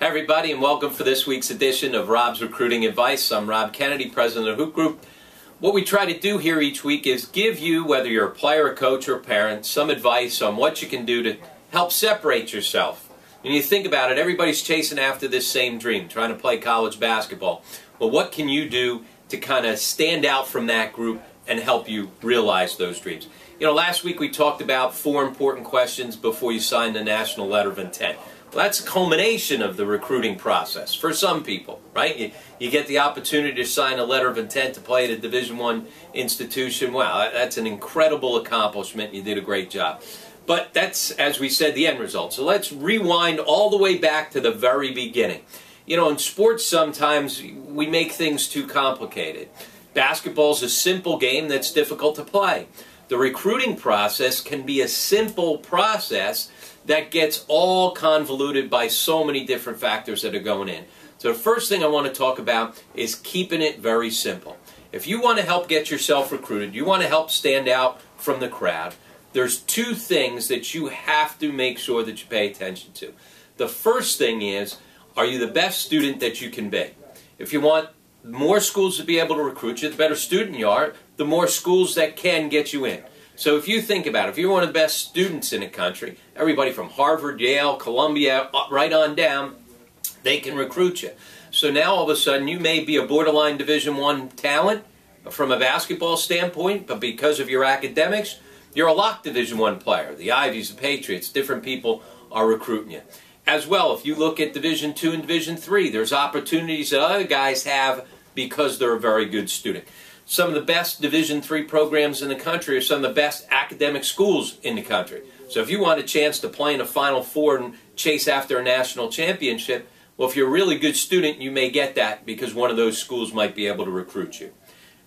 Hi everybody, and welcome for this week's edition of Rob's Recruiting Advice. I'm Rob Kennedy, president of Hoop Group. What we try to do here each week is give you, whether you're a player, a coach, or a parent, some advice on what you can do to help separate yourself. When you think about it, everybody's chasing after this same dream, trying to play college basketball. Well, what can you do to kind of stand out from that group and help you realize those dreams? You know, last week we talked about 4 important questions before you sign the National Letter of Intent. Well, that's a culmination of the recruiting process for some people, right? You get the opportunity to sign a letter of intent to play at a Division I institution. Wow, that's an incredible accomplishment. You did a great job. But that's, as we said, the end result. So let's rewind all the way back to the very beginning. You know, in sports sometimes we make things too complicated. Basketball's a simple game that's difficult to play. The recruiting process can be a simple process that gets all convoluted by so many different factors that are going in. So the first thing I want to talk about is keeping it very simple. If you want to help get yourself recruited, you want to help stand out from the crowd, there's 2 things that you have to make sure that you pay attention to. The first thing is, are you the best student that you can be? If you want more schools to be able to recruit you, the better student you are, the more schools that can get you in. So if you think about it, if you're one of the best students in the country, everybody from Harvard, Yale, Columbia, right on down, they can recruit you. So now all of a sudden you may be a borderline Division I talent from a basketball standpoint, but because of your academics, you're a locked Division I player. The Ivies, the Patriots, different people are recruiting you. As well, if you look at Division II and Division III, there's opportunities that other guys have because they're a very good student. Some of the best Division III programs in the country are some of the best academic schools in the country. So if you want a chance to play in a Final Four and chase after a national championship, well, if you're a really good student, you may get that because one of those schools might be able to recruit you.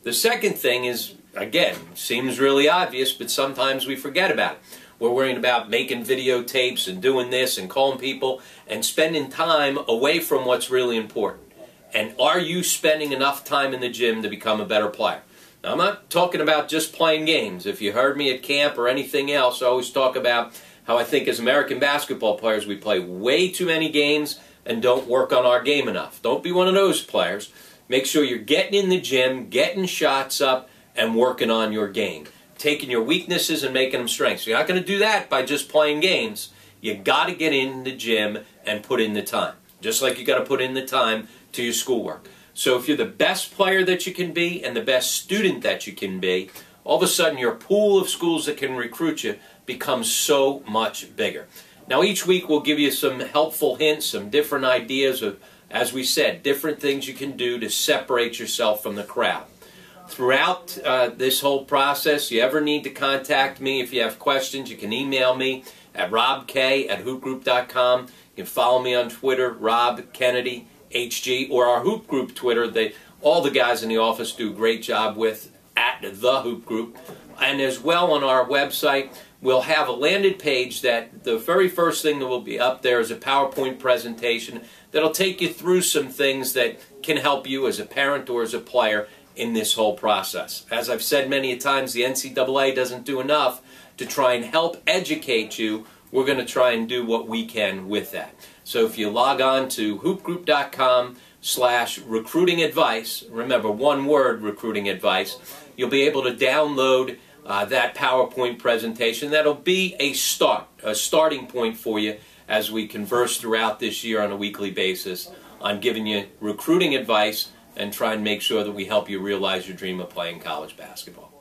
The second thing is, again, seems really obvious, but sometimes we forget about it. We're worrying about making videotapes and doing this and calling people and spending time away from what's really important. And are you spending enough time in the gym to become a better player? Now, I'm not talking about just playing games. If you heard me at camp or anything else, I always talk about how I think as American basketball players we play way too many games and don't work on our game enough. Don't be one of those players. Make sure you're getting in the gym, getting shots up, and working on your game. Taking your weaknesses and making them strengths. You're not going to do that by just playing games. You got to get in the gym and put in the time. Just like you got to put in the time to your schoolwork. So if you're the best player that you can be and the best student that you can be, all of a sudden your pool of schools that can recruit you becomes so much bigger. Now each week we'll give you some helpful hints, some different ideas of, as we said, different things you can do to separate yourself from the crowd. Throughout this whole process, you ever need to contact me, if you have questions, you can email me at robk@hoopgroup.com. You can follow me on Twitter, Rob Kennedy HG, or our Hoop Group Twitter. All the guys in the office do a great job with at the Hoop Group. And as well on our website, we'll have a landed page that the very first thing that will be up there is a PowerPoint presentation that'll take you through some things that can help you as a parent or as a player in this whole process. As I've said many times, the NCAA doesn't do enough to try and help educate you. We're going to try and do what we can with that. So if you log on to hoopgroup.com/recruiting advice, remember one word, recruiting advice, you'll be able to download that PowerPoint presentation. That'll be a starting point for you as we converse throughout this year on a weekly basis on giving you recruiting advice and try and make sure that we help you realize your dream of playing college basketball.